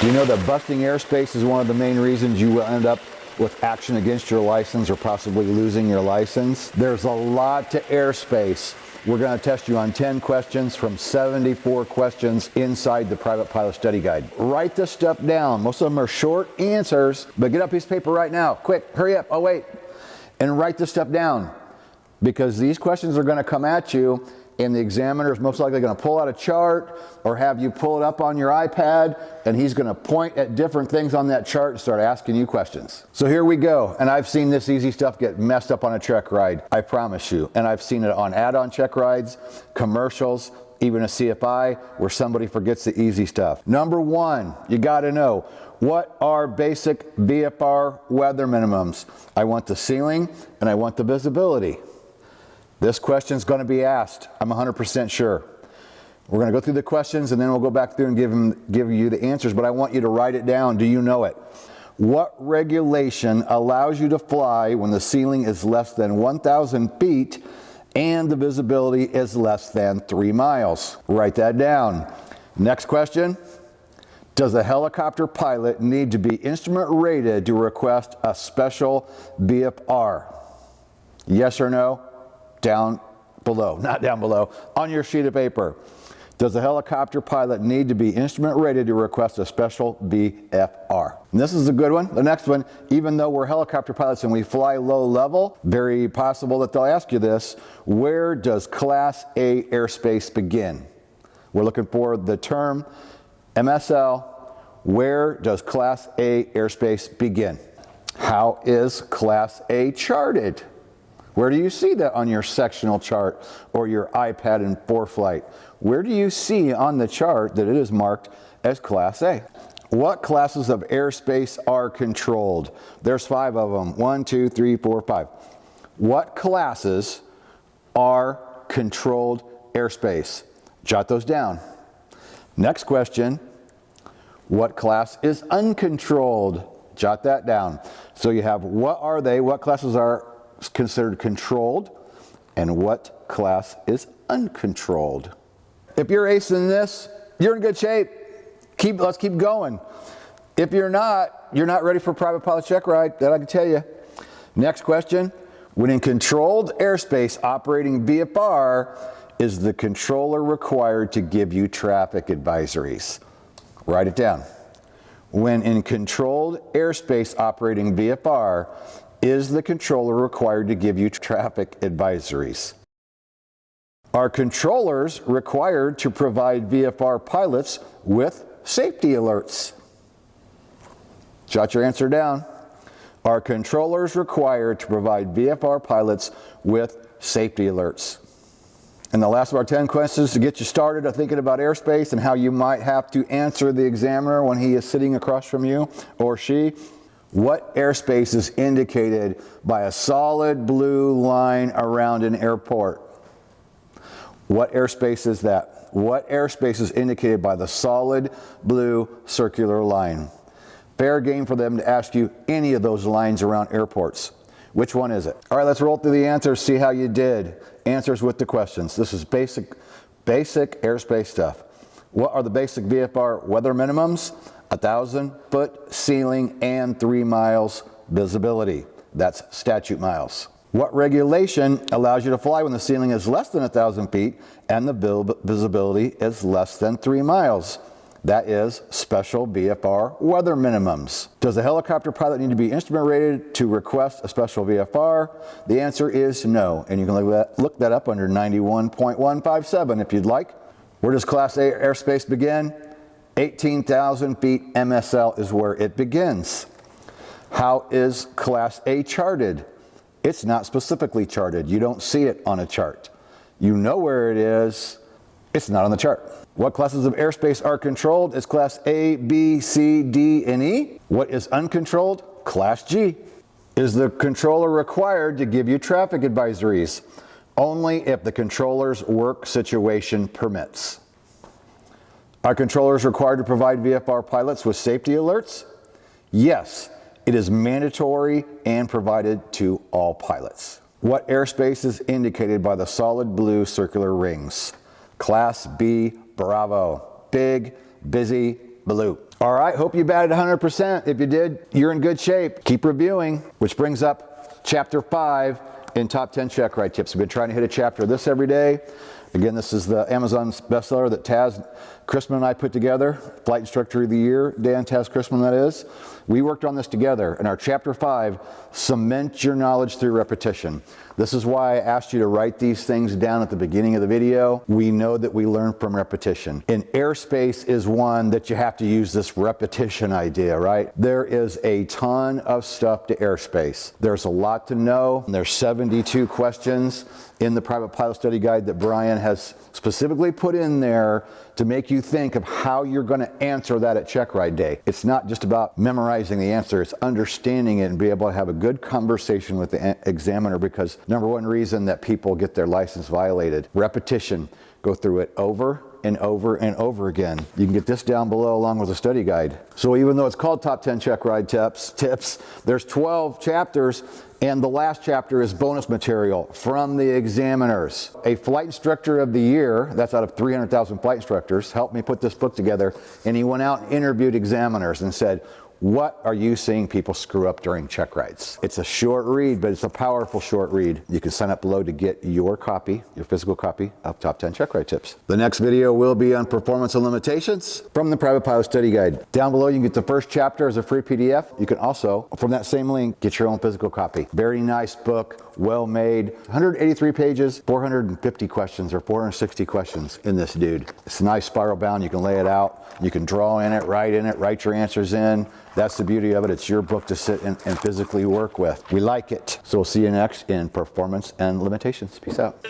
Do you know that busting airspace is one of the main reasons you will end up with action against your license or possibly losing your license? There's a lot to airspace. We're going to test you on 10 questions from 74 questions inside the Private Pilot Study Guide. Write this stuff down. Most of them are short answers, but get a piece of paper right now. Quick, hurry up. Oh, wait. And write this stuff down, because these questions are going to come at you, and the examiner is most likely going to pull out a chart or have you pull it up on your iPad, and he's going to point at different things on that chart and start asking you questions. So here we go. And I've seen this easy stuff get messed up on a check ride, I promise you. And I've seen it on add-on check rides, commercials, even a CFI, where somebody forgets the easy stuff. Number one, you got to know, what are basic VFR weather minimums? I want the ceiling and I want the visibility. This question is going to be asked, I'm 100% sure. We're going to go through the questions and then we'll go back through and give you the answers, but I want you to write it down. Do you know it? What regulation allows you to fly when the ceiling is less than 1,000 feet and the visibility is less than 3 miles? Write that down. Next question. Does a helicopter pilot need to be instrument rated to request a special VFR? Yes or no? Down below, not down below, on your sheet of paper. Does a helicopter pilot need to be instrument rated to request a special VFR? And this is a good one. The next one, even though we're helicopter pilots and we fly low level, very possible that they'll ask you this, where does Class A airspace begin? We're looking for the term MSL. Where does Class A airspace begin? How is Class A charted? Where do you see that on your sectional chart or your iPad in ForeFlight? Where do you see on the chart that it is marked as Class A? What classes of airspace are controlled? There's 5 of them. 1, 2, 3, 4, 5. What classes are controlled airspace? Jot those down. Next question. What class is uncontrolled? Jot that down. So you have what are they, what classes are considered controlled, and what class is uncontrolled. If you're acing this, you're in good shape. Let's keep going. If you're not ready for private pilot check ride, that I can tell you. Next question. When in controlled airspace operating VFR, is the controller required to give you traffic advisories? Write it down. When in controlled airspace operating VFR, is the controller required to give you traffic advisories? Are controllers required to provide VFR pilots with safety alerts? Jot your answer down. Are controllers required to provide VFR pilots with safety alerts? And the last of our 10 questions to get you started on thinking about airspace and how you might have to answer the examiner when he is sitting across from you or she. What airspace is indicated by a solid blue line around an airport? What airspace is that? What airspace is indicated by the solid blue circular line? Fair game for them to ask you any of those lines around airports. Which one is it? All right, let's roll through the answers, see how you did. Answers with the questions. This is basic airspace stuff. What are the basic VFR weather minimums? 1,000-foot ceiling and 3 miles visibility. That's statute miles. What regulation allows you to fly when the ceiling is less than 1,000 feet and the visibility is less than 3 miles? That is special VFR weather minimums. Does a helicopter pilot need to be instrument rated to request a special VFR? The answer is no, and you can look that up under 91.157 if you'd like. Where does Class A airspace begin? 18,000 feet MSL is where it begins. How is Class A charted? It's not specifically charted. You don't see it on a chart. You know where it is. It's not on the chart. What classes of airspace are controlled? Is Class A, B, C, D, and E? What is uncontrolled? Class G. Is the controller required to give you traffic advisories? Only if the controller's work situation permits. Are controllers required to provide VFR pilots with safety alerts? Yes, it is mandatory and provided to all pilots. What airspace is indicated by the solid blue circular rings? Class B, Bravo. Big, busy, blue. All right, hope you batted 100%. If you did, you're in good shape. Keep reviewing, which brings up chapter 5 in top 10 check ride tips. We've been trying to hit a chapter of this every day. Again, this is the Amazon bestseller that Taz Chrisman and I put together, Flight Instructor of the Year, Dan Taz Chrisman that is. We worked on this together. In our chapter 5, cement your knowledge through repetition. This is why I asked you to write these things down at the beginning of the video. We know that we learn from repetition. And Airspace is one that you have to use this repetition idea, right? There is a ton of stuff to Airspace. There's a lot to know. There's 72 questions in the Private Pilot Study Guide that Brian has specifically put in there to make you think of how you're going to answer that at check ride day. It's not just about memorizing the answer, it's understanding it and be able to have a good conversation with the examiner, because number one reason that people get their license violated, repetition. Go through it over and over and over again. You can get this down below along with a study guide. So even though it's called Top 10 Check Ride Tips, there's 12 chapters, and the last chapter is bonus material from the examiners. A Flight Instructor of the Year, that's out of 300,000 flight instructors, helped me put this book together, and he went out and interviewed examiners and said, what are you seeing people screw up during check rides? It's a short read, but it's a powerful short read. You can sign up below to get your copy, your physical copy of Top 10 Check Ride Tips. The next video will be on performance and limitations from the Private Pilot Study Guide. Down below, you can get the first chapter as a free PDF. You can also, from that same link, get your own physical copy. Very nice book, well made. 183 pages, 450 questions or 460 questions in this dude. It's nice spiral bound. You can lay it out. You can draw in it, write your answers in. That's the beauty of it. It's your book to sit and physically work with. We like it. So we'll see you next in performance and limitations. Peace out.